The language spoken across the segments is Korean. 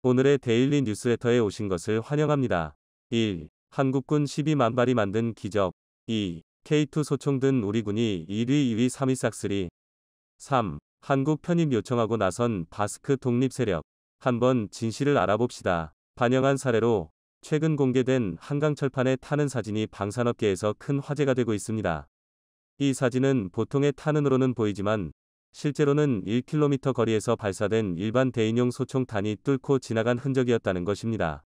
오늘의 데일리 뉴스레터에 오신 것을 환영합니다. 1. 한국군 12만 발이 만든 기적. 2. K2 소총 든 우리 군이 1위, 2위, 3위 싹쓸이. 3. 한국 편입 요청하고 나선 바스크 독립 세력. 한번 진실을 알아봅시다. 반영한 사례로 최근 공개된 한강철판에 타는 사진이 방산업계에서 큰 화제가 되고 있습니다. 이 사진은 보통의 타는으로는 보이지만 실제로는 1km 거리에서 발사된 일반 대인용 소총탄이 뚫고 지나간 흔적이었다는 것입니다.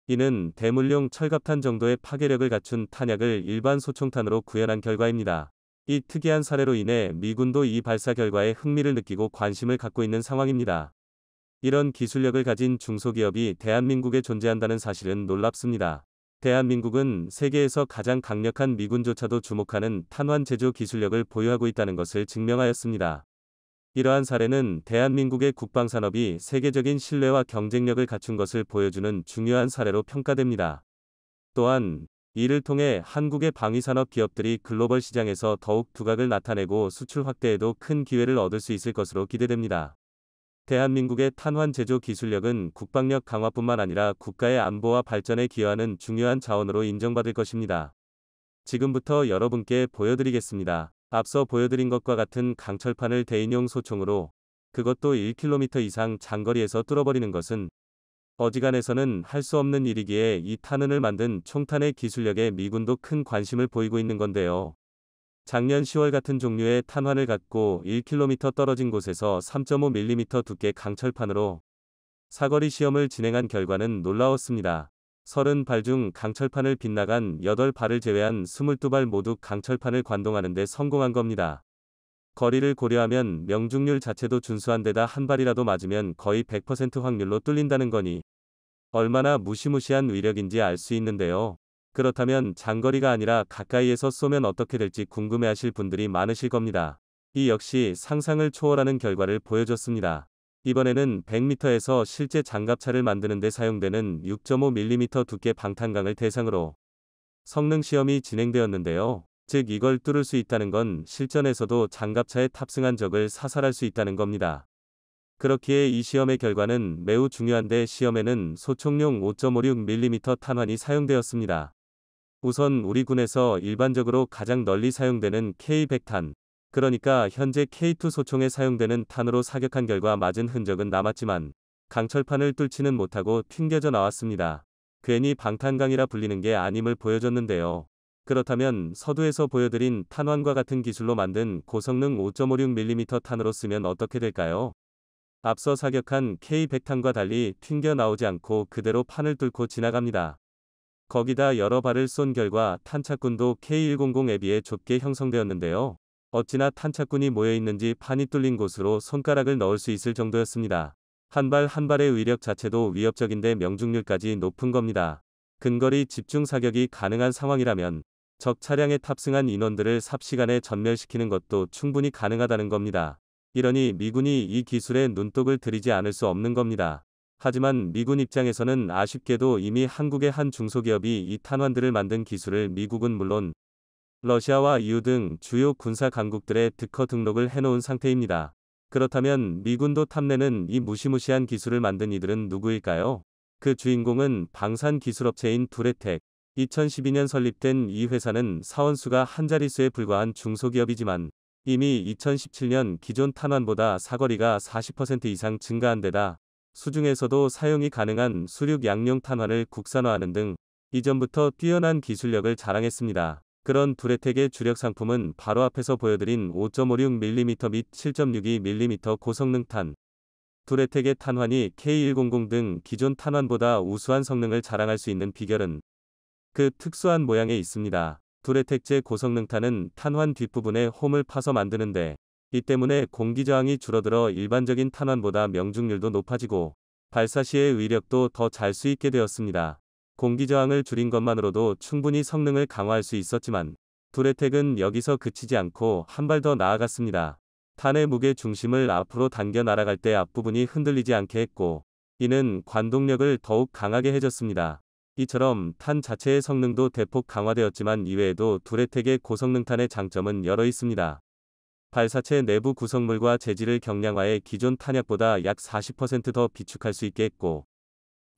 이는 대물용 철갑탄 정도의 파괴력을 갖춘 탄약을 일반 소총탄으로 구현한 결과입니다. 이 특이한 사례로 인해 미군도 이 발사 결과에 흥미를 느끼고 관심을 갖고 있는 상황입니다. 이런 기술력을 가진 중소기업이 대한민국에 존재한다는 사실은 놀랍습니다. 대한민국은 세계에서 가장 강력한 미군조차도 주목하는 탄환 제조 기술력을 보유하고 있다는 것을 증명하였습니다. 이러한 사례는 대한민국의 국방산업이 세계적인 신뢰와 경쟁력을 갖춘 것을 보여주는 중요한 사례로 평가됩니다. 또한 이를 통해 한국의 방위산업 기업들이 글로벌 시장에서 더욱 두각을 나타내고 수출 확대에도 큰 기회를 얻을 수 있을 것으로 기대됩니다. 대한민국의 탄환 제조 기술력은 국방력 강화뿐만 아니라 국가의 안보와 발전에 기여하는 중요한 자원으로 인정받을 것입니다. 지금부터 여러분께 보여드리겠습니다. 앞서 보여드린 것과 같은 강철판을 대인용 소총으로, 그것도 1km 이상 장거리에서 뚫어버리는 것은 어지간해서는 할 수 없는 일이기에 이 탄은을 만든 총탄의 기술력에 미군도 큰 관심을 보이고 있는 건데요. 작년 10월 같은 종류의 탄환을 갖고 1km 떨어진 곳에서 3.5mm 두께 강철판으로 사거리 시험을 진행한 결과는 놀라웠습니다. 30발 중 강철판을 빗나간 8발을 제외한 22발 모두 강철판을 관동하는 데 성공한 겁니다. 거리를 고려하면 명중률 자체도 준수한 데다 한 발이라도 맞으면 거의 100% 확률로 뚫린다는 거니 얼마나 무시무시한 위력인지 알 수 있는데요. 그렇다면 장거리가 아니라 가까이에서 쏘면 어떻게 될지 궁금해하실 분들이 많으실 겁니다. 이 역시 상상을 초월하는 결과를 보여줬습니다. 이번에는 100m에서 실제 장갑차를 만드는 데 사용되는 6.5mm 두께 방탄강을 대상으로 성능 시험이 진행되었는데요. 즉 이걸 뚫을 수 있다는 건 실전에서도 장갑차에 탑승한 적을 사살할 수 있다는 겁니다. 그렇기에 이 시험의 결과는 매우 중요한데 시험에는 소총용 5.56mm 탄환이 사용되었습니다. 우선 우리 군에서 일반적으로 가장 널리 사용되는 K100탄, 그러니까 현재 K2 소총에 사용되는 탄으로 사격한 결과 맞은 흔적은 남았지만 강철판을 뚫지는 못하고 튕겨져 나왔습니다. 괜히 방탄강이라 불리는 게 아님을 보여줬는데요. 그렇다면 서두에서 보여드린 탄환과 같은 기술로 만든 고성능 5.56mm 탄으로 쓰면 어떻게 될까요? 앞서 사격한 K100탄과 달리 튕겨 나오지 않고 그대로 판을 뚫고 지나갑니다. 거기다 여러 발을 쏜 결과 탄착군도 K100에 비해 좁게 형성되었는데요. 어찌나 탄착군이 모여있는지 판이 뚫린 곳으로 손가락을 넣을 수 있을 정도였습니다. 한 발 한 발의 위력 자체도 위협적인데 명중률까지 높은 겁니다. 근거리 집중 사격이 가능한 상황이라면 적 차량에 탑승한 인원들을 삽시간에 전멸시키는 것도 충분히 가능하다는 겁니다. 이러니 미군이 이 기술에 눈독을 들이지 않을 수 없는 겁니다. 하지만 미군 입장에서는 아쉽게도 이미 한국의 한 중소기업이 이 탄환들을 만든 기술을 미국은 물론 러시아와 EU 등 주요 군사 강국들의 특허 등록을 해놓은 상태입니다. 그렇다면 미군도 탐내는 이 무시무시한 기술을 만든 이들은 누구일까요? 그 주인공은 방산기술업체인 두레텍. 2012년 설립된 이 회사는 사원수가 한 자릿수에 불과한 중소기업이지만 이미 2017년 기존 탄환보다 사거리가 40% 이상 증가한 데다 수중에서도 사용이 가능한 수륙 양용 탄환을 국산화하는 등 이전부터 뛰어난 기술력을 자랑했습니다. 그런 두레텍의 주력 상품은 바로 앞에서 보여드린 5.56mm 및 7.62mm 고성능 탄. 두레텍의 탄환이 K100 등 기존 탄환보다 우수한 성능을 자랑할 수 있는 비결은 그 특수한 모양에 있습니다. 두레텍제 고성능탄은 탄환 뒷부분에 홈을 파서 만드는데 이 때문에 공기저항이 줄어들어 일반적인 탄환보다 명중률도 높아지고 발사 시의 위력도 더 잘 수 있게 되었습니다. 공기저항을 줄인 것만으로도 충분히 성능을 강화할 수 있었지만 두레텍은 여기서 그치지 않고 한 발 더 나아갔습니다. 탄의 무게 중심을 앞으로 당겨 날아갈 때 앞부분이 흔들리지 않게 했고 이는 관동력을 더욱 강하게 해줬습니다. 이처럼 탄 자체의 성능도 대폭 강화되었지만 이외에도 두레텍의 고성능탄의 장점은 여러 있습니다. 발사체 내부 구성물과 재질을 경량화해 기존 탄약보다 약 40% 더 비축할 수 있게 했고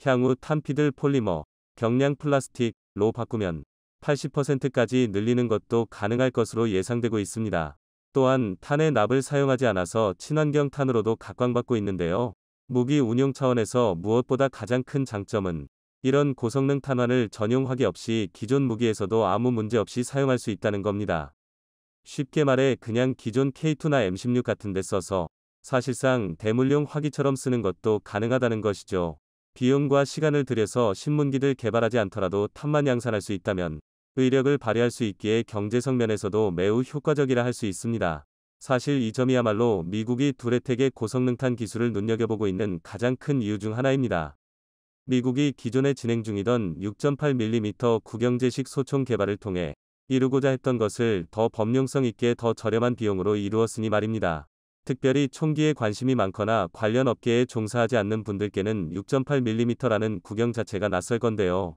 향후 탄피들 폴리머, 경량 플라스틱로 바꾸면 80%까지 늘리는 것도 가능할 것으로 예상되고 있습니다. 또한 탄의 납을 사용하지 않아서 친환경 탄으로도 각광받고 있는데요. 무기 운용 차원에서 무엇보다 가장 큰 장점은 이런 고성능 탄환을 전용하기 없이 기존 무기에서도 아무 문제 없이 사용할 수 있다는 겁니다. 쉽게 말해 그냥 기존 K2나 M16 같은 데 써서 사실상 대물용 화기처럼 쓰는 것도 가능하다는 것이죠. 비용과 시간을 들여서 신문기들 개발하지 않더라도 탄만 양산할 수 있다면 의력을 발휘할 수 있기에 경제성 면에서도 매우 효과적이라 할 수 있습니다. 사실 이 점이야말로 미국이 두레텍의 고성능탄 기술을 눈여겨보고 있는 가장 큰 이유 중 하나입니다. 미국이 기존에 진행 중이던 6.8mm 구경제식 소총 개발을 통해 이루고자 했던 것을 더 범용성 있게 더 저렴한 비용으로 이루었으니 말입니다. 특별히 총기에 관심이 많거나 관련 업계에 종사하지 않는 분들께는 6.8mm라는 구경 자체가 낯설 건데요.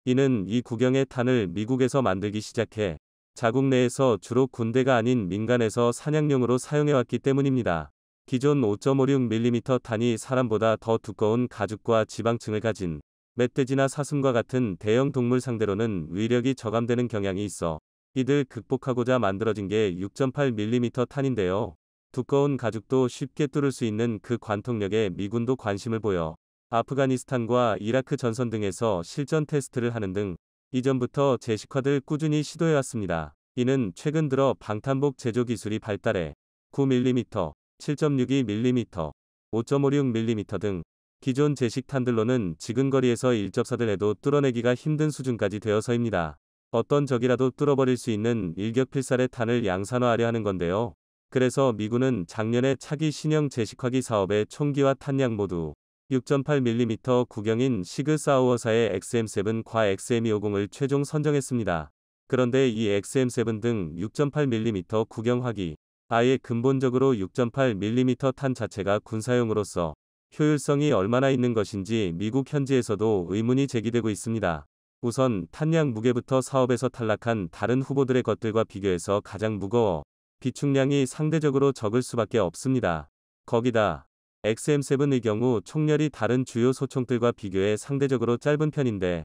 이는 이 구경의 탄을 미국에서 만들기 시작해 자국 내에서 주로 군대가 아닌 민간에서 사냥용으로 사용해왔기 때문입니다. 기존 5.56mm 탄이 사람보다 더 두꺼운 가죽과 지방층을 가진 멧돼지나 사슴과 같은 대형 동물 상대로는 위력이 저감되는 경향이 있어 이들 극복하고자 만들어진 게 6.8mm 탄인데요. 두꺼운 가죽도 쉽게 뚫을 수 있는 그 관통력에 미군도 관심을 보여 아프가니스탄과 이라크 전선 등에서 실전 테스트를 하는 등 이전부터 제식화를 꾸준히 시도해왔습니다. 이는 최근 들어 방탄복 제조 기술이 발달해 9mm, 7.62mm, 5.56mm 등 기존 제식 탄들로는 지근거리에서 일접사들 해도 뚫어내기가 힘든 수준까지 되어서입니다. 어떤 적이라도 뚫어버릴 수 있는 일격필살의 탄을 양산화하려 하는 건데요. 그래서 미군은 작년에 차기 신형 제식화기 사업에 총기와 탄약 모두 6.8mm 구경인 시그 사우어사의 XM7과 XM250을 최종 선정했습니다. 그런데 이 XM7 등 6.8mm 구경화기 아예 근본적으로 6.8mm 탄 자체가 군사용으로서 효율성이 얼마나 있는 것인지 미국 현지에서도 의문이 제기되고 있습니다. 우선 탄약 무게부터 사업에서 탈락한 다른 후보들의 것들과 비교해서 가장 무거워 비축량이 상대적으로 적을 수밖에 없습니다. 거기다 XM7의 경우 총열이 다른 주요 소총들과 비교해 상대적으로 짧은 편인데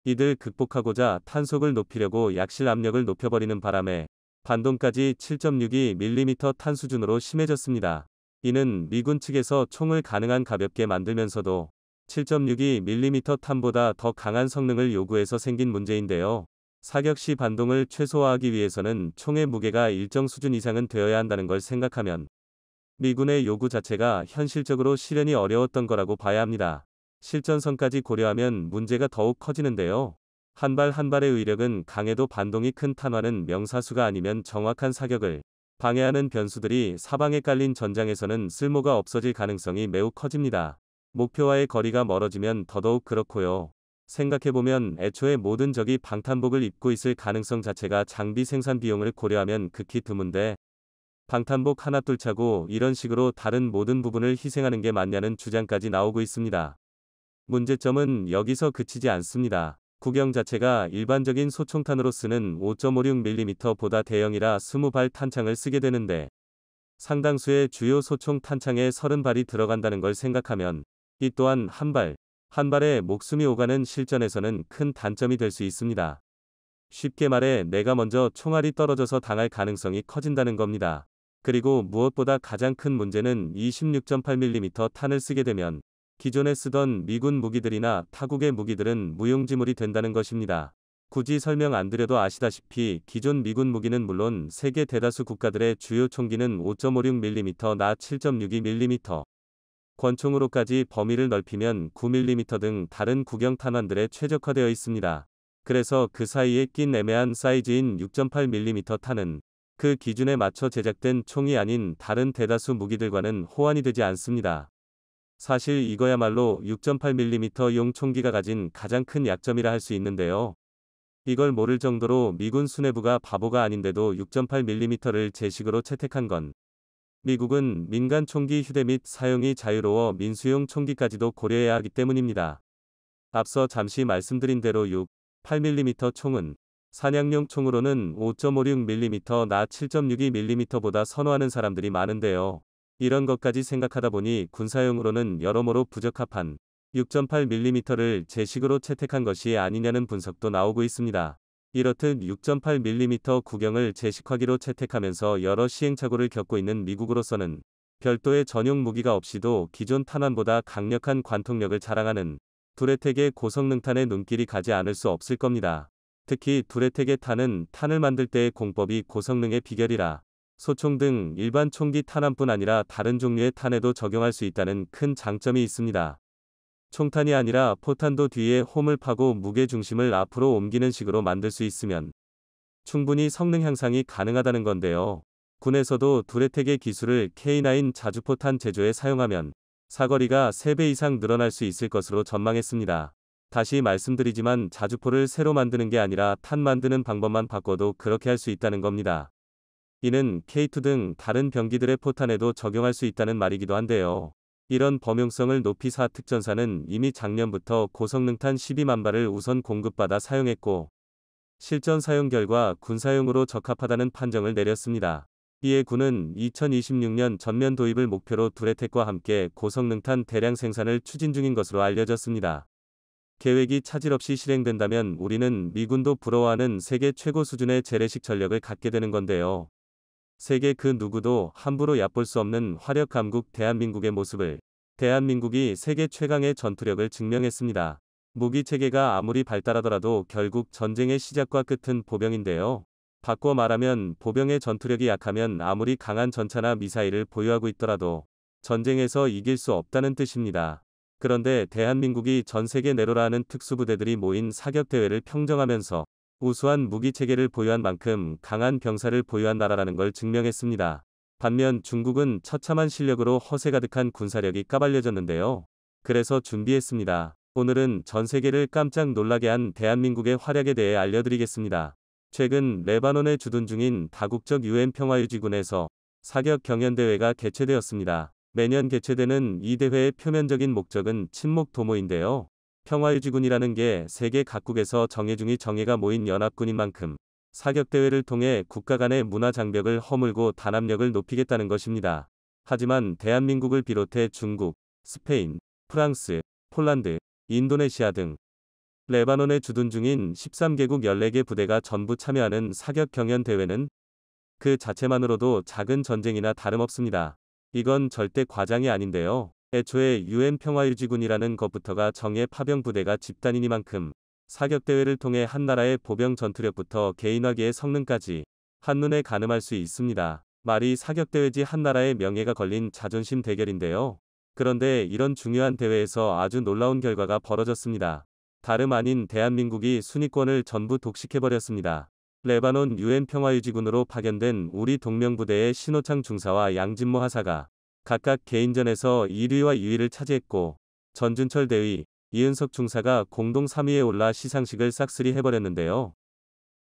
이들 극복하고자 탄속을 높이려고 약실 압력을 높여버리는 바람에 반동까지 7.62mm 탄 수준으로 심해졌습니다. 이는 미군 측에서 총을 가능한 가볍게 만들면서도 7.62mm 탄보다 더 강한 성능을 요구해서 생긴 문제인데요. 사격 시 반동을 최소화하기 위해서는 총의 무게가 일정 수준 이상은 되어야 한다는 걸 생각하면 미군의 요구 자체가 현실적으로 실현이 어려웠던 거라고 봐야 합니다. 실전성까지 고려하면 문제가 더욱 커지는데요. 한 발 한 발의 의력은 강해도 반동이 큰 탄환은 명사수가 아니면 정확한 사격을 방해하는 변수들이 사방에 깔린 전장에서는 쓸모가 없어질 가능성이 매우 커집니다. 목표와의 거리가 멀어지면 더더욱 그렇고요. 생각해보면 애초에 모든 적이 방탄복을 입고 있을 가능성 자체가 장비 생산 비용을 고려하면 극히 드문데 방탄복 하나 뚫자고 이런 식으로 다른 모든 부분을 희생하는 게 맞냐는 주장까지 나오고 있습니다. 문제점은 여기서 그치지 않습니다. 구경 자체가 일반적인 소총탄으로 쓰는 5.56mm 보다 대형이라 20발 탄창을 쓰게 되는데 상당수의 주요 소총 탄창에 30발이 들어간다는 걸 생각하면 이 또한 한 발에 목숨이 오가는 실전에서는 큰 단점이 될 수 있습니다. 쉽게 말해 내가 먼저 총알이 떨어져서 당할 가능성이 커진다는 겁니다. 그리고 무엇보다 가장 큰 문제는 이 16.8mm 탄을 쓰게 되면 기존에 쓰던 미군 무기들이나 타국의 무기들은 무용지물이 된다는 것입니다. 굳이 설명 안 드려도 아시다시피 기존 미군 무기는 물론 세계 대다수 국가들의 주요 총기는 5.56mm 나 7.62mm 권총으로까지 범위를 넓히면 9mm 등 다른 구경 탄환들에 최적화되어 있습니다. 그래서 그 사이에 낀 애매한 사이즈인 6.8mm 탄은 그 기준에 맞춰 제작된 총이 아닌 다른 대다수 무기들과는 호환이 되지 않습니다. 사실 이거야말로 6.8mm용 총기가 가진 가장 큰 약점이라 할 수 있는데요. 이걸 모를 정도로 미군 수뇌부가 바보가 아닌데도 6.8mm를 제식으로 채택한 건 미국은 민간 총기 휴대 및 사용이 자유로워 민수용 총기까지도 고려해야 하기 때문입니다. 앞서 잠시 말씀드린 대로 8mm 총은 사냥용 총으로는 5.56mm 나 7.62mm보다 선호하는 사람들이 많은데요. 이런 것까지 생각하다 보니 군사용으로는 여러모로 부적합한 6.8mm를 제식으로 채택한 것이 아니냐는 분석도 나오고 있습니다. 이렇듯 6.8mm 구경을 제식화기로 채택하면서 여러 시행착오를 겪고 있는 미국으로서는 별도의 전용 무기가 없이도 기존 탄환보다 강력한 관통력을 자랑하는 두레텍의 고성능탄에 눈길이 가지 않을 수 없을 겁니다. 특히 두레텍의 탄은 탄을 만들 때의 공법이 고성능의 비결이라 소총 등 일반 총기 탄환뿐 아니라 다른 종류의 탄에도 적용할 수 있다는 큰 장점이 있습니다. 총탄이 아니라 포탄도 뒤에 홈을 파고 무게 중심을 앞으로 옮기는 식으로 만들 수 있으면 충분히 성능 향상이 가능하다는 건데요. 군에서도 두레텍의 기술을 K9 자주포탄 제조에 사용하면 사거리가 3배 이상 늘어날 수 있을 것으로 전망했습니다. 다시 말씀드리지만 자주포를 새로 만드는 게 아니라 탄 만드는 방법만 바꿔도 그렇게 할 수 있다는 겁니다. 이는 K2 등 다른 병기들의 포탄에도 적용할 수 있다는 말이기도 한데요. 이런 범용성을 높이 사특전사는 이미 작년부터 고성능탄 12만 발을 우선 공급받아 사용했고 실전 사용 결과 군사용으로 적합하다는 판정을 내렸습니다. 이에 군은 2026년 전면 도입을 목표로 두레텍과 함께 고성능탄 대량 생산을 추진 중인 것으로 알려졌습니다. 계획이 차질 없이 실행된다면 우리는 미군도 부러워하는 세계 최고 수준의 재래식 전력을 갖게 되는 건데요. 세계 그 누구도 함부로 얕볼 수 없는 화력 강국 대한민국의 모습을 대한민국이 세계 최강의 전투력을 증명했습니다. 무기 체계가 아무리 발달하더라도 결국 전쟁의 시작과 끝은 보병인데요. 바꿔 말하면 보병의 전투력이 약하면 아무리 강한 전차나 미사일을 보유하고 있더라도 전쟁에서 이길 수 없다는 뜻입니다. 그런데 대한민국이 전 세계 내로라 하는 특수부대들이 모인 사격대회를 평정하면서 우수한 무기체계를 보유한 만큼 강한 병사를 보유한 나라라는 걸 증명했습니다. 반면 중국은 처참한 실력으로 허세 가득한 군사력이 까발려졌는데요. 그래서 준비했습니다. 오늘은 전 세계를 깜짝 놀라게 한 대한민국의 활약에 대해 알려드리겠습니다. 최근 레바논에 주둔 중인 다국적 UN 평화유지군에서 사격 경연대회가 개최되었습니다. 매년 개최되는 이 대회의 표면적인 목적은 친목 도모인데요. 평화유지군이라는 게 세계 각국에서 정예 중의 정예가 모인 연합군인 만큼 사격대회를 통해 국가 간의 문화 장벽을 허물고 단합력을 높이겠다는 것입니다. 하지만 대한민국을 비롯해 중국, 스페인, 프랑스, 폴란드, 인도네시아 등 레바논에 주둔 중인 13개국 14개 부대가 전부 참여하는 사격 경연 대회는 그 자체만으로도 작은 전쟁이나 다름없습니다. 이건 절대 과장이 아닌데요. 애초에 UN 평화유지군이라는 것부터가 정예 파병 부대가 집단이니만큼 사격대회를 통해 한 나라의 보병 전투력부터 개인화기의 성능까지 한눈에 가늠할 수 있습니다. 말이 사격대회지 한 나라의 명예가 걸린 자존심 대결인데요. 그런데 이런 중요한 대회에서 아주 놀라운 결과가 벌어졌습니다. 다름 아닌 대한민국이 순위권을 전부 독식해버렸습니다. 레바논 UN 평화유지군으로 파견된 우리 동명부대의 신호창 중사와 양진모 하사가 각각 개인전에서 1위와 2위를 차지했고 전준철 대위, 이은석 중사가 공동 3위에 올라 시상식을 싹쓸이 해버렸는데요.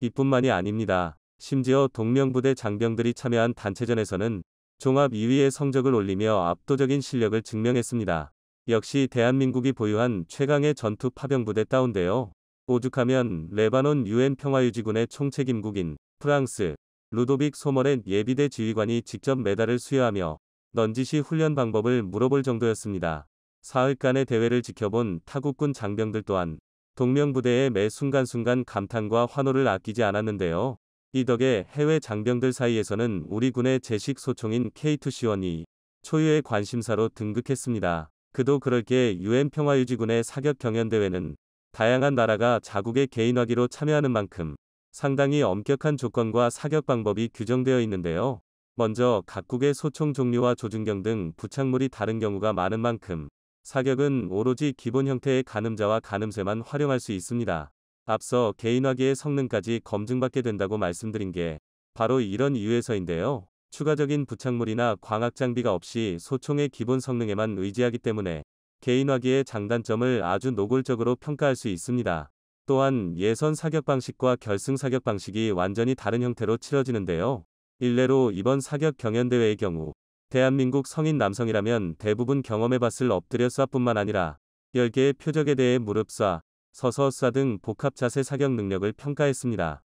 이뿐만이 아닙니다. 심지어 동명부대 장병들이 참여한 단체전에서는 종합 2위의 성적을 올리며 압도적인 실력을 증명했습니다. 역시 대한민국이 보유한 최강의 전투 파병부대다운데요. 오죽하면 레바논 UN 평화유지군의 총책임국인 프랑스 루도빅 소머렌 예비대 지휘관이 직접 메달을 수여하며 넌지시 훈련 방법을 물어볼 정도였습니다. 사흘간의 대회를 지켜본 타국군 장병들 또한 동명부대의 매 순간순간 감탄과 환호를 아끼지 않았는데요. 이 덕에 해외 장병들 사이에서는 우리 군의 제식 소총인 K2C1이 초유의 관심사로 등극했습니다. 그도 그럴 게 UN 평화유지군의 사격 경연대회는 다양한 나라가 자국의 개인화기로 참여하는 만큼 상당히 엄격한 조건과 사격 방법이 규정되어 있는데요. 먼저 각국의 소총 종류와 조준경 등 부착물이 다른 경우가 많은 만큼 사격은 오로지 기본 형태의 가늠자와 가늠쇠만 활용할 수 있습니다. 앞서 개인화기의 성능까지 검증받게 된다고 말씀드린 게 바로 이런 이유에서인데요. 추가적인 부착물이나 광학 장비가 없이 소총의 기본 성능에만 의지하기 때문에 개인화기의 장단점을 아주 노골적으로 평가할 수 있습니다. 또한 예선 사격 방식과 결승 사격 방식이 완전히 다른 형태로 치러지는데요. 일례로 이번 사격 경연대회의 경우 대한민국 성인 남성이라면 대부분 경험해봤을 엎드려 쏴뿐만 아니라 10개의 표적에 대해 무릎 쏴, 서서 쏴 등 복합 자세 사격 능력을 평가했습니다.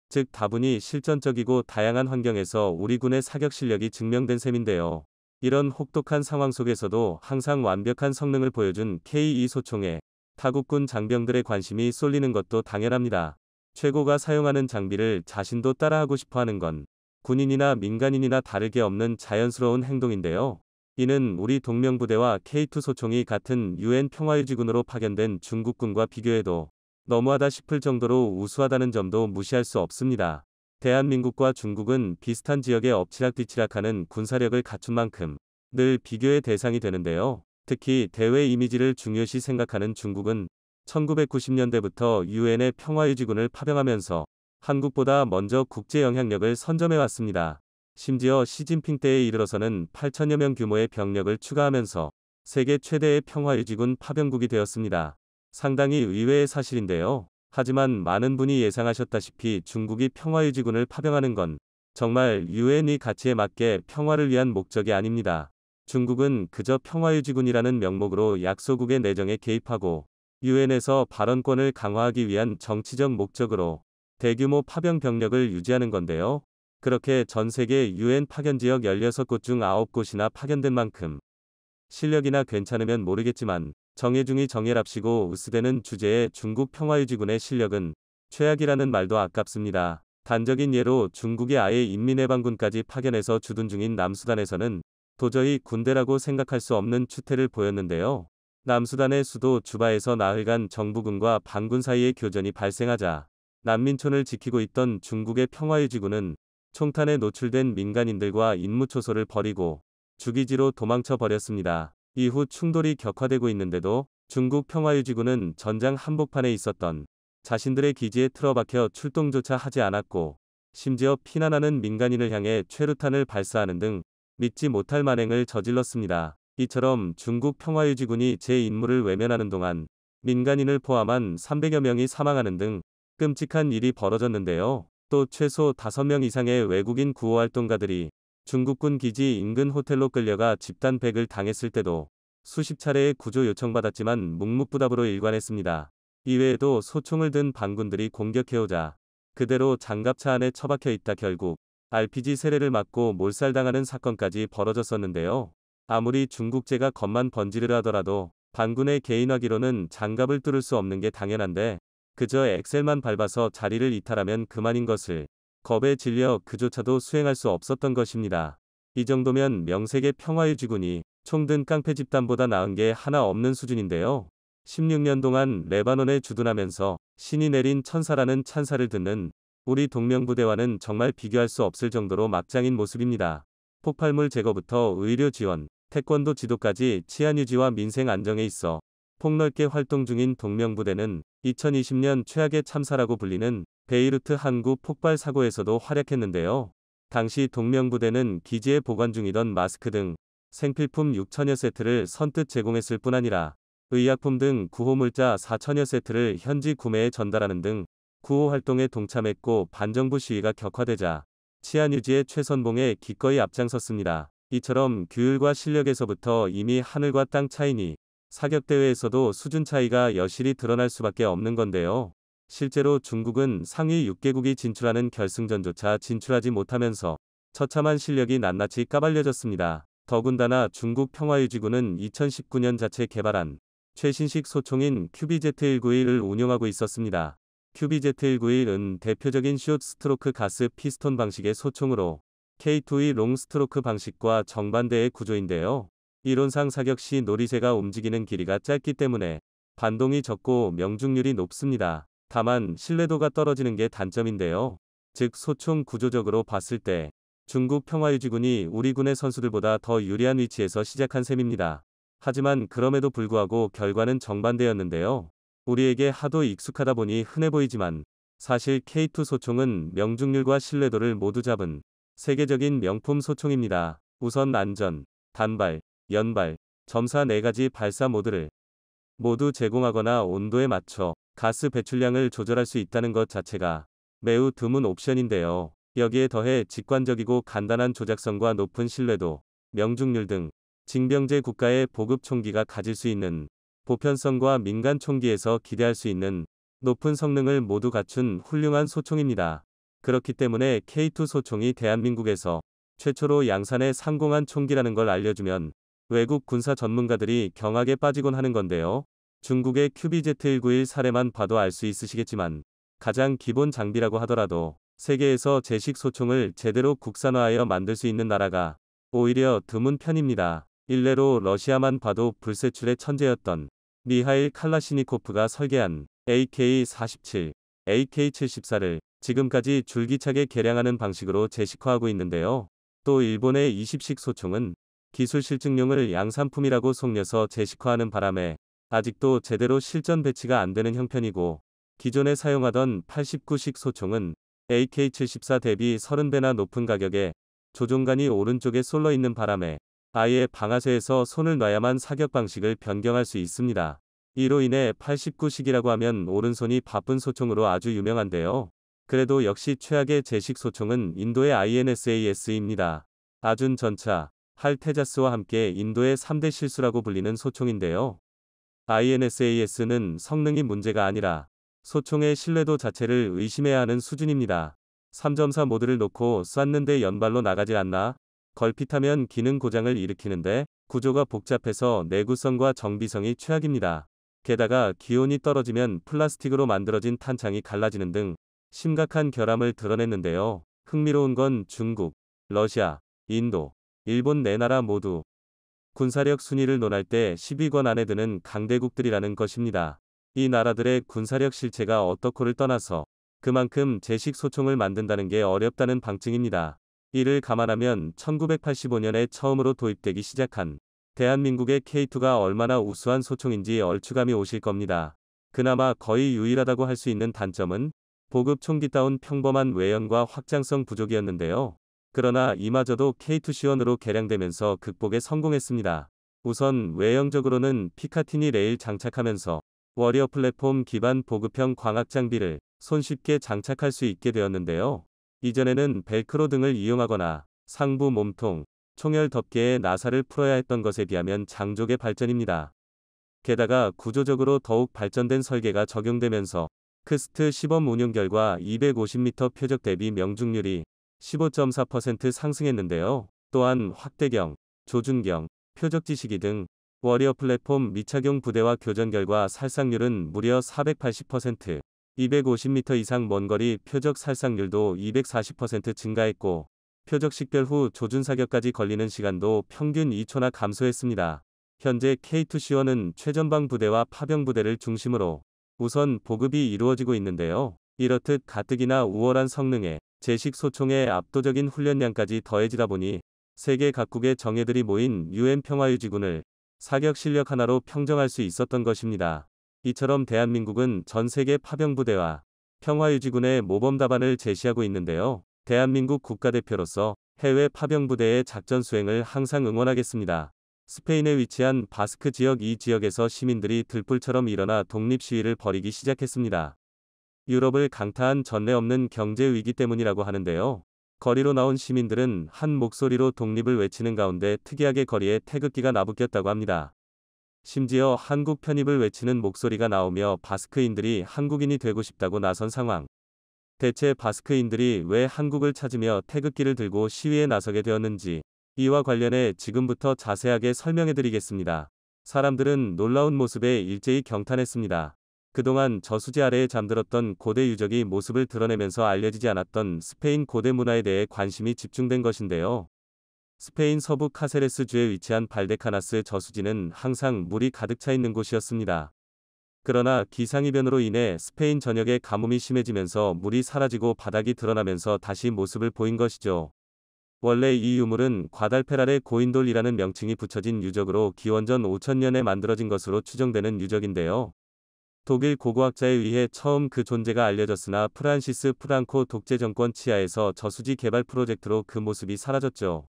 즉 다분히 실전적이고 다양한 환경에서 우리 군의 사격 실력이 증명된 셈인데요. 이런 혹독한 상황 속에서도 항상 완벽한 성능을 보여준 K2 소총에 타국군 장병들의 관심이 쏠리는 것도 당연합니다. 최고가 사용하는 장비를 자신도 따라하고 싶어 하는 건 군인이나 민간인이나 다르게 없는 자연스러운 행동인데요. 이는 우리 동명부대와 K2 소총이 같은 UN 평화유지군으로 파견된 중국군과 비교해도 너무하다 싶을 정도로 우수하다는 점도 무시할 수 없습니다. 대한민국과 중국은 비슷한 지역에 엎치락뒤치락하는 군사력을 갖춘 만큼 늘 비교의 대상이 되는데요. 특히 대외 이미지를 중요시 생각하는 중국은 1990년대부터 유엔의 평화유지군을 파병하면서 한국보다 먼저 국제 영향력을 선점해왔습니다. 심지어 시진핑 때에 이르러서는 8천여 명 규모의 병력을 추가하면서 세계 최대의 평화유지군 파병국이 되었습니다. 상당히 의외의 사실인데요. 하지만 많은 분이 예상하셨다시피 중국이 평화유지군을 파병하는 건 정말 유엔의 가치에 맞게 평화를 위한 목적이 아닙니다. 중국은 그저 평화유지군이라는 명목으로 약소국의 내정에 개입하고 유엔에서 발언권을 강화하기 위한 정치적 목적으로 대규모 파병 병력을 유지하는 건데요. 그렇게 전 세계 유엔 파견지역 16곳 중 9곳이나 파견된 만큼 실력이나 괜찮으면 모르겠지만 정예중이 정예랍시고 으스대는 주제의 중국 평화유지군의 실력은 최악이라는 말도 아깝습니다. 단적인 예로 중국이 아예 인민해방군까지 파견해서 주둔 중인 남수단에서는 도저히 군대라고 생각할 수 없는 추태를 보였는데요. 남수단의 수도 주바에서 나흘간 정부군과 반군 사이의 교전이 발생하자 난민촌을 지키고 있던 중국의 평화유지군은 총탄에 노출된 민간인들과 임무초소를 벌이고 주기지로 도망쳐 버렸습니다. 이후 충돌이 격화되고 있는데도 중국 평화유지군은 전장 한복판에 있었던 자신들의 기지에 틀어박혀 출동조차 하지 않았고 심지어 피난하는 민간인을 향해 최루탄을 발사하는 등 믿지 못할 만행을 저질렀습니다. 이처럼 중국 평화유지군이 제 임무를 외면하는 동안 민간인을 포함한 300여 명이 사망하는 등 끔찍한 일이 벌어졌는데요. 또 최소 5명 이상의 외국인 구호활동가들이 중국군 기지 인근 호텔로 끌려가 집단백을 당했을 때도 수십 차례의 구조 요청받았지만 묵묵부답으로 일관했습니다. 이외에도 소총을 든 반군들이 공격해오자 그대로 장갑차 안에 처박혀 있다 결국 RPG 세례를 맞고 몰살당하는 사건까지 벌어졌었는데요. 아무리 중국제가 겉만 번지르르 하더라도 반군의 개인화기로는 장갑을 뚫을 수 없는 게 당연한데 그저 엑셀만 밟아서 자리를 이탈하면 그만인 것을 겁에 질려 그조차도 수행할 수 없었던 것입니다. 이 정도면 명색의 평화유지군이 총든 깡패 집단보다 나은 게 하나 없는 수준인데요. 16년 동안 레바논에 주둔하면서 신이 내린 천사라는 찬사를 듣는 우리 동명부대와는 정말 비교할 수 없을 정도로 막장인 모습입니다. 폭발물 제거부터 의료 지원, 태권도 지도까지 치안 유지와 민생 안정에 있어 폭넓게 활동 중인 동명부대는 2020년 최악의 참사라고 불리는 베이루트 항구 폭발 사고에서도 활약했는데요. 당시 동명부대는 기지에 보관 중이던 마스크 등 생필품 6천여 세트를 선뜻 제공했을 뿐 아니라 의약품 등 구호물자 4천여 세트를 현지 구매해 전달하는 등 구호 활동에 동참했고 반정부 시위가 격화되자 치안 유지의 최선봉에 기꺼이 앞장섰습니다. 이처럼 규율과 실력에서부터 이미 하늘과 땅 차이니 사격대회에서도 수준 차이가 여실히 드러날 수밖에 없는 건데요. 실제로 중국은 상위 6개국이 진출하는 결승전조차 진출하지 못하면서 처참한 실력이 낱낱이 까발려졌습니다. 더군다나 중국 평화유지군은 2019년 자체 개발한 최신식 소총인 QBZ-191을 운용하고 있었습니다. QBZ-191은 대표적인 숏 스트로크 가스 피스톤 방식의 소총으로 K2의 롱 스트로크 방식과 정반대의 구조인데요. 이론상 사격 시 노리쇠가 움직이는 길이가 짧기 때문에 반동이 적고 명중률이 높습니다. 다만 신뢰도가 떨어지는 게 단점인데요. 즉 소총 구조적으로 봤을 때 중국 평화유지군이 우리 군의 선수들보다 더 유리한 위치에서 시작한 셈입니다. 하지만 그럼에도 불구하고 결과는 정반대였는데요. 우리에게 하도 익숙하다 보니 흔해 보이지만 사실 K2 소총은 명중률과 신뢰도를 모두 잡은 세계적인 명품 소총입니다. 우선 안전, 단발, 연발, 점사 4가지 발사 모드를 모두 제공하거나 온도에 맞춰 가스 배출량을 조절할 수 있다는 것 자체가 매우 드문 옵션인데요. 여기에 더해 직관적이고 간단한 조작성과 높은 신뢰도, 명중률 등 징병제 국가의 보급 총기가 가질 수 있는 보편성과 민간 총기에서 기대할 수 있는 높은 성능을 모두 갖춘 훌륭한 소총입니다. 그렇기 때문에 K2 소총이 대한민국에서 최초로 양산에 상공한 총기라는 걸 알려주면 외국 군사 전문가들이 경악에 빠지곤 하는 건데요. 중국의 QBZ-191 사례만 봐도 알 수 있으시겠지만 가장 기본 장비라고 하더라도 세계에서 제식 소총을 제대로 국산화하여 만들 수 있는 나라가 오히려 드문 편입니다. 일례로 러시아만 봐도 불세출의 천재였던 미하일 칼라시니코프가 설계한 AK-47, AK-74를 지금까지 줄기차게 개량하는 방식으로 제식화하고 있는데요. 또 일본의 20식 소총은 기술 실증용을 양산품이라고 속여서 제식화하는 바람에 아직도 제대로 실전 배치가 안 되는 형편이고, 기존에 사용하던 89식 소총은 AK-74 대비 30배나 높은 가격에 조종관이 오른쪽에 쏠려 있는 바람에 아예 방아쇠에서 손을 놔야만 사격 방식을 변경할 수 있습니다. 이로 인해 89식이라고 하면 오른손이 바쁜 소총으로 아주 유명한데요. 그래도 역시 최악의 제식 소총은 인도의 INSAS입니다. 아준 전차, 할 테자스와 함께 인도의 3대 실수라고 불리는 소총인데요. INSAS는 성능이 문제가 아니라 소총의 신뢰도 자체를 의심해야 하는 수준입니다. 3.4 모드를 놓고 쐈는데 연발로 나가질 않나? 걸핏하면 기능 고장을 일으키는데 구조가 복잡해서 내구성과 정비성이 최악입니다. 게다가 기온이 떨어지면 플라스틱으로 만들어진 탄창이 갈라지는 등 심각한 결함을 드러냈는데요. 흥미로운 건 중국, 러시아, 인도, 일본 네 나라 모두 군사력 순위를 논할 때 10위권 안에 드는 강대국들이라는 것입니다. 이 나라들의 군사력 실체가 어떻고를 떠나서 그만큼 제식 소총을 만든다는 게 어렵다는 방증입니다. 이를 감안하면 1985년에 처음으로 도입되기 시작한 대한민국의 K2가 얼마나 우수한 소총인지 얼추감이 오실 겁니다. 그나마 거의 유일하다고 할 수 있는 단점은 보급 총기다운 평범한 외형과 확장성 부족이었는데요. 그러나 이마저도 K2C1으로 개량되면서 극복에 성공했습니다. 우선 외형적으로는 피카티니 레일 장착하면서 워리어 플랫폼 기반 보급형 광학 장비를 손쉽게 장착할 수 있게 되었는데요. 이전에는 벨크로 등을 이용하거나 상부 몸통, 총열 덮개에 나사를 풀어야 했던 것에 비하면 장족의 발전입니다. 게다가 구조적으로 더욱 발전된 설계가 적용되면서 크스트 시범 운용 결과 250m 표적 대비 명중률이 15.4% 상승했는데요. 또한 확대경, 조준경, 표적지시기 등 워리어 플랫폼 미착용 부대와 교전 결과 살상률은 무려 480%, 250m 이상 먼 거리 표적 살상률도 240% 증가했고, 표적 식별 후 조준 사격까지 걸리는 시간도 평균 2초나 감소했습니다. 현재 K2C1은 최전방 부대와 파병 부대를 중심으로 우선 보급이 이루어지고 있는데요. 이렇듯 가뜩이나 우월한 성능에 제식 소총의 압도적인 훈련량까지 더해지다 보니 세계 각국의 정예들이 모인 UN 평화유지군을 사격 실력 하나로 평정할 수 있었던 것입니다. 이처럼 대한민국은 전 세계 파병부대와 평화유지군의 모범 답안을 제시하고 있는데요. 대한민국 국가대표로서 해외 파병부대의 작전 수행을 항상 응원하겠습니다. 스페인에 위치한 바스크 지역, 이 지역에서 시민들이 들불처럼 일어나 독립 시위를 벌이기 시작했습니다. 유럽을 강타한 전례 없는 경제 위기 때문이라고 하는데요. 거리로 나온 시민들은 한 목소리로 독립을 외치는 가운데 특이하게 거리에 태극기가 나부꼈다고 합니다. 심지어 한국 편입을 외치는 목소리가 나오며 바스크인들이 한국인이 되고 싶다고 나선 상황. 대체 바스크인들이 왜 한국을 찾으며 태극기를 들고 시위에 나서게 되었는지, 이와 관련해 지금부터 자세하게 설명해 드리겠습니다. 사람들은 놀라운 모습에 일제히 경탄했습니다. 그동안 저수지 아래에 잠들었던 고대 유적이 모습을 드러내면서 알려지지 않았던 스페인 고대 문화에 대해 관심이 집중된 것인데요. 스페인 서부 카세레스주에 위치한 발데카나스 저수지는 항상 물이 가득 차 있는 곳이었습니다. 그러나 기상이변으로 인해 스페인 전역에 가뭄이 심해지면서 물이 사라지고 바닥이 드러나면서 다시 모습을 보인 것이죠. 원래 이 유물은 과달페랄의 고인돌이라는 명칭이 붙여진 유적으로 기원전 5000년에 만들어진 것으로 추정되는 유적인데요. 독일 고고학자에 의해 처음 그 존재가 알려졌으나 프란시스 프랑코 독재 정권 치하에서 저수지 개발 프로젝트로 그 모습이 사라졌죠.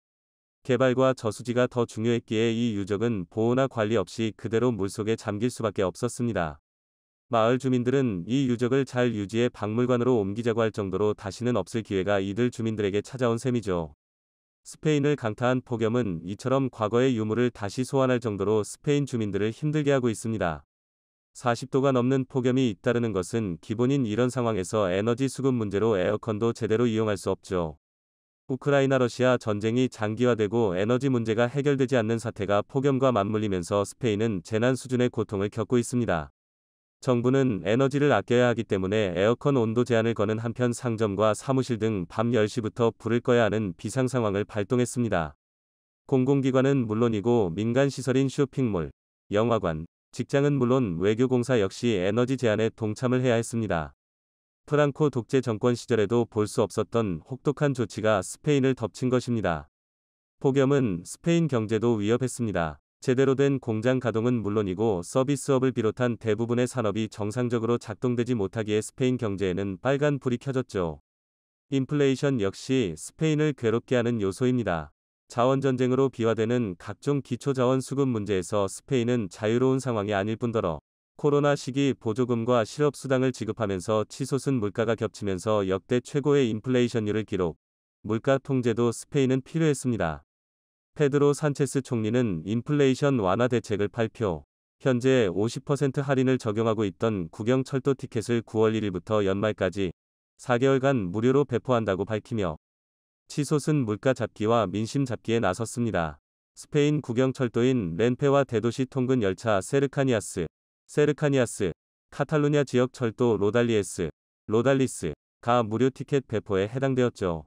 개발과 저수지가 더 중요했기에 이 유적은 보호나 관리 없이 그대로 물속에 잠길 수밖에 없었습니다. 마을 주민들은 이 유적을 잘 유지해 박물관으로 옮기자고 할 정도로 다시는 없을 기회가 이들 주민들에게 찾아온 셈이죠. 스페인을 강타한 폭염은 이처럼 과거의 유물을 다시 소환할 정도로 스페인 주민들을 힘들게 하고 있습니다. 40도가 넘는 폭염이 잇따르는 것은 기본인 이런 상황에서 에너지 수급 문제로 에어컨도 제대로 이용할 수 없죠. 우크라이나 러시아 전쟁이 장기화되고 에너지 문제가 해결되지 않는 사태가 폭염과 맞물리면서 스페인은 재난 수준의 고통을 겪고 있습니다. 정부는 에너지를 아껴야 하기 때문에 에어컨 온도 제한을 거는 한편 상점과 사무실 등 밤 10시부터 불을 꺼야 하는 비상 상황을 발동했습니다. 공공기관은 물론이고 민간 시설인 쇼핑몰, 영화관, 직장은 물론 외교공사 역시 에너지 제한에 동참을 해야 했습니다. 프랑코 독재 정권 시절에도 볼 수 없었던 혹독한 조치가 스페인을 덮친 것입니다. 폭염은 스페인 경제도 위협했습니다. 제대로 된 공장 가동은 물론이고 서비스업을 비롯한 대부분의 산업이 정상적으로 작동되지 못하기에 스페인 경제에는 빨간 불이 켜졌죠. 인플레이션 역시 스페인을 괴롭게 하는 요소입니다. 자원전쟁으로 비화되는 각종 기초자원 수급 문제에서 스페인은 자유로운 상황이 아닐 뿐더러 코로나 시기 보조금과 실업수당을 지급하면서 치솟은 물가가 겹치면서 역대 최고의 인플레이션율을 기록. 물가 통제도 스페인은 필요했습니다. 페드로 산체스 총리는 인플레이션 완화 대책을 발표. 현재 50% 할인을 적용하고 있던 국영 철도 티켓을 9월 1일부터 연말까지 4개월간 무료로 배포한다고 밝히며 치솟은 물가 잡기와 민심 잡기에 나섰습니다. 스페인 국영 철도인 렌페와 대도시 통근 열차 세르카니아스, 카탈루냐 지역 철도 로달리스가 무료 티켓 배포에 해당되었죠.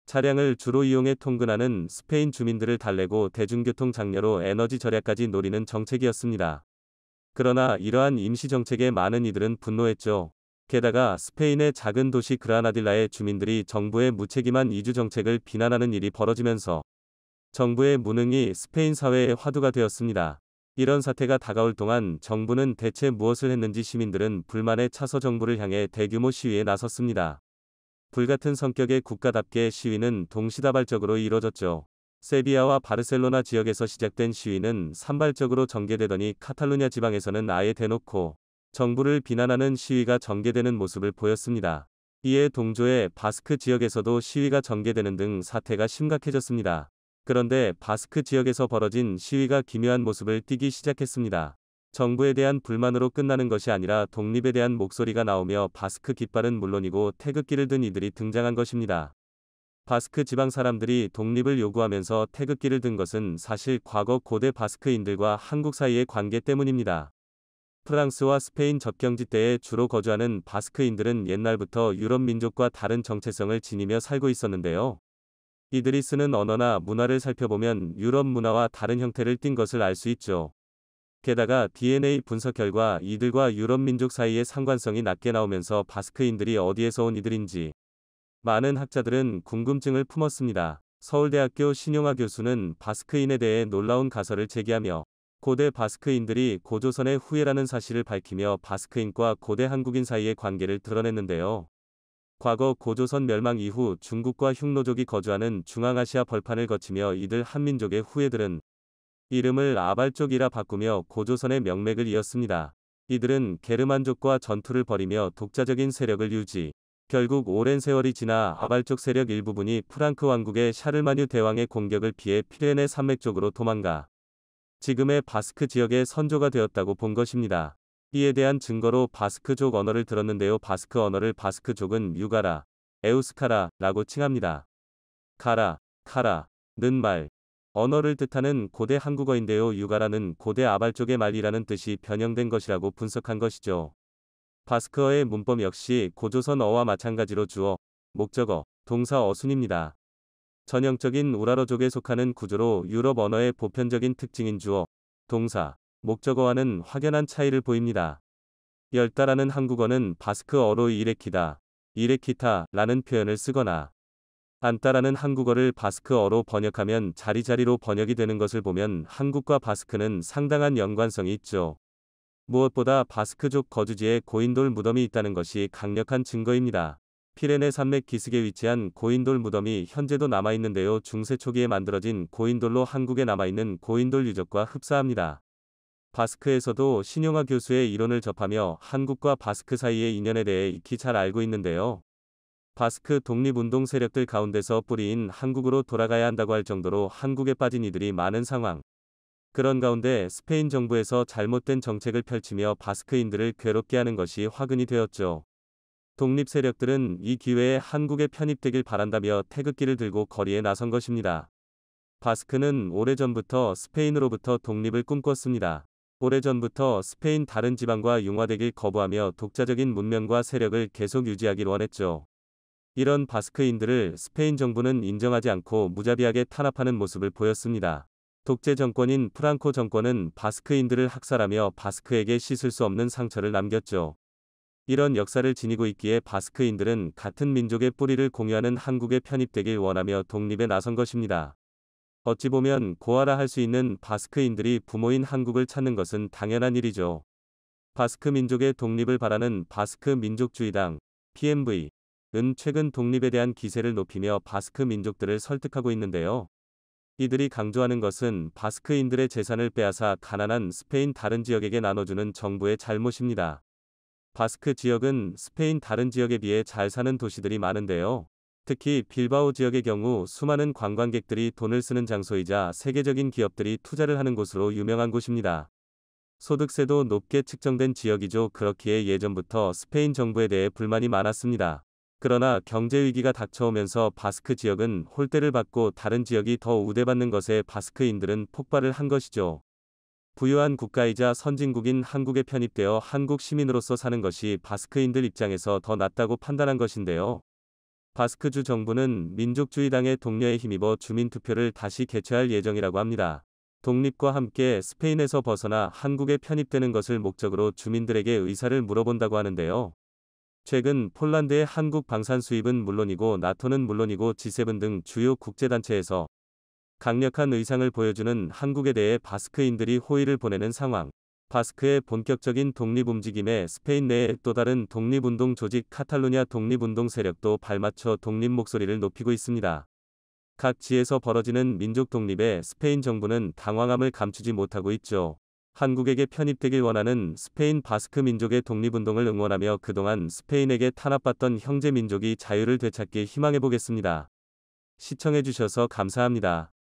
차량을 주로 이용해 통근하는 스페인 주민들을 달래고 대중교통 장려로 에너지 절약까지 노리는 정책이었습니다. 그러나 이러한 임시 정책에 많은 이들은 분노했죠. 게다가 스페인의 작은 도시 그라나딜라의 주민들이 정부의 무책임한 이주 정책을 비난하는 일이 벌어지면서 정부의 무능이 스페인 사회의 화두가 되었습니다. 이런 사태가 다가올 동안 정부는 대체 무엇을 했는지 시민들은 불만에 차서 정부를 향해 대규모 시위에 나섰습니다. 불같은 성격의 국가답게 시위는 동시다발적으로 이뤄졌죠. 세비야와 바르셀로나 지역에서 시작된 시위는 산발적으로 전개되더니 카탈루냐 지방에서는 아예 대놓고 정부를 비난하는 시위가 전개되는 모습을 보였습니다. 이에 동조해 바스크 지역에서도 시위가 전개되는 등 사태가 심각해졌습니다. 그런데 바스크 지역에서 벌어진 시위가 기묘한 모습을 띠기 시작했습니다. 정부에 대한 불만으로 끝나는 것이 아니라 독립에 대한 목소리가 나오며 바스크 깃발은 물론이고 태극기를 든 이들이 등장한 것입니다. 바스크 지방 사람들이 독립을 요구하면서 태극기를 든 것은 사실 과거 고대 바스크인들과 한국 사이의 관계 때문입니다. 프랑스와 스페인 접경지 때에 주로 거주하는 바스크인들은 옛날부터 유럽 민족과 다른 정체성을 지니며 살고 있었는데요. 이들이 쓰는 언어나 문화를 살펴보면 유럽 문화와 다른 형태를 띈 것을 알 수 있죠. 게다가 DNA 분석 결과 이들과 유럽 민족 사이의 상관성이 낮게 나오면서 바스크인들이 어디에서 온 이들인지 많은 학자들은 궁금증을 품었습니다. 서울대학교 신용화 교수는 바스크인에 대해 놀라운 가설을 제기하며 고대 바스크인들이 고조선의 후예라는 사실을 밝히며 바스크인과 고대 한국인 사이의 관계를 드러냈는데요. 과거 고조선 멸망 이후 중국과 흉노족이 거주하는 중앙아시아 벌판을 거치며 이들 한민족의 후예들은 이름을 아발족이라 바꾸며 고조선의 명맥을 이었습니다. 이들은 게르만족과 전투를 벌이며 독자적인 세력을 유지. 결국 오랜 세월이 지나 아발족 세력 일부분이 프랑크 왕국의 샤르마뉴 대왕의 공격을 피해 피레네 산맥 쪽으로 도망가 지금의 바스크 지역의 선조가 되었다고 본 것입니다. 이에 대한 증거로 바스크족 언어를 들었는데요. 바스크 언어를 바스크족은 유가라, 에우스카라라고 칭합니다. 카라는 말, 언어를 뜻하는 고대 한국어인데요. 유가라는 고대 아발족의 말이라는 뜻이 변형된 것이라고 분석한 것이죠. 바스크어의 문법 역시 고조선어와 마찬가지로 주어, 목적어, 동사 어순입니다. 전형적인 우라러족에 속하는 구조로 유럽 언어의 보편적인 특징인 주어, 동사, 목적어와는 확연한 차이를 보입니다. 열다라는 한국어는 바스크어로 이레키타라는 표현을 쓰거나 안따라는 한국어를 바스크어로 번역하면 자리자리로 번역이 되는 것을 보면 한국과 바스크는 상당한 연관성이 있죠. 무엇보다 바스크족 거주지에 고인돌 무덤이 있다는 것이 강력한 증거입니다. 피레네 산맥 기슭에 위치한 고인돌 무덤이 현재도 남아있는데요. 중세 초기에 만들어진 고인돌로 한국에 남아있는 고인돌 유적과 흡사합니다. 바스크에서도 신용화 교수의 이론을 접하며 한국과 바스크 사이의 인연에 대해 익히 잘 알고 있는데요. 바스크 독립운동 세력들 가운데서 뿌리인 한국으로 돌아가야 한다고 할 정도로 한국에 빠진 이들이 많은 상황. 그런 가운데 스페인 정부에서 잘못된 정책을 펼치며 바스크인들을 괴롭게 하는 것이 화근이 되었죠. 독립 세력들은 이 기회에 한국에 편입되길 바란다며 태극기를 들고 거리에 나선 것입니다. 바스크는 오래전부터 스페인으로부터 독립을 꿈꿨습니다. 오래전부터 스페인 다른 지방과 융화되길 거부하며 독자적인 문명과 세력을 계속 유지하길 원했죠. 이런 바스크인들을 스페인 정부는 인정하지 않고 무자비하게 탄압하는 모습을 보였습니다. 독재 정권인 프랑코 정권은 바스크인들을 학살하며 바스크에게 씻을 수 없는 상처를 남겼죠. 이런 역사를 지니고 있기에 바스크인들은 같은 민족의 뿌리를 공유하는 한국에 편입되길 원하며 독립에 나선 것입니다. 어찌 보면 고아라 할 수 있는 바스크인들이 부모인 한국을 찾는 것은 당연한 일이죠. 바스크 민족의 독립을 바라는 바스크 민족주의당 (PMV) 은 최근 독립에 대한 기세를 높이며 바스크 민족들을 설득하고 있는데요. 이들이 강조하는 것은 바스크인들의 재산을 빼앗아 가난한 스페인 다른 지역에게 나눠주는 정부의 잘못입니다. 바스크 지역은 스페인 다른 지역에 비해 잘 사는 도시들이 많은데요. 특히 빌바오 지역의 경우 수많은 관광객들이 돈을 쓰는 장소이자 세계적인 기업들이 투자를 하는 곳으로 유명한 곳입니다. 소득세도 높게 측정된 지역이죠. 그렇기에 예전부터 스페인 정부에 대해 불만이 많았습니다. 그러나 경제 위기가 닥쳐오면서 바스크 지역은 홀대를 받고 다른 지역이 더 우대받는 것에 바스크인들은 폭발을 한 것이죠. 부유한 국가이자 선진국인 한국에 편입되어 한국 시민으로서 사는 것이 바스크인들 입장에서 더 낫다고 판단한 것인데요. 바스크주 정부는 민족주의당의 독려에 힘입어 주민투표를 다시 개최할 예정이라고 합니다. 독립과 함께 스페인에서 벗어나 한국에 편입되는 것을 목적으로 주민들에게 의사를 물어본다고 하는데요. 최근 폴란드의 한국 방산 수입은 물론이고 나토는 물론이고 G7 등 주요 국제단체에서 강력한 의상을 보여주는 한국에 대해 바스크인들이 호의를 보내는 상황. 바스크의 본격적인 독립 움직임에 스페인 내의 또 다른 독립운동 조직 카탈루냐 독립운동 세력도 발맞춰 독립 목소리를 높이고 있습니다. 각 지에서 벌어지는 민족 독립에 스페인 정부는 당황함을 감추지 못하고 있죠. 한국에게 편입되길 원하는 스페인 바스크 민족의 독립운동을 응원하며 그동안 스페인에게 탄압받던 형제 민족이 자유를 되찾길 희망해보겠습니다. 시청해주셔서 감사합니다.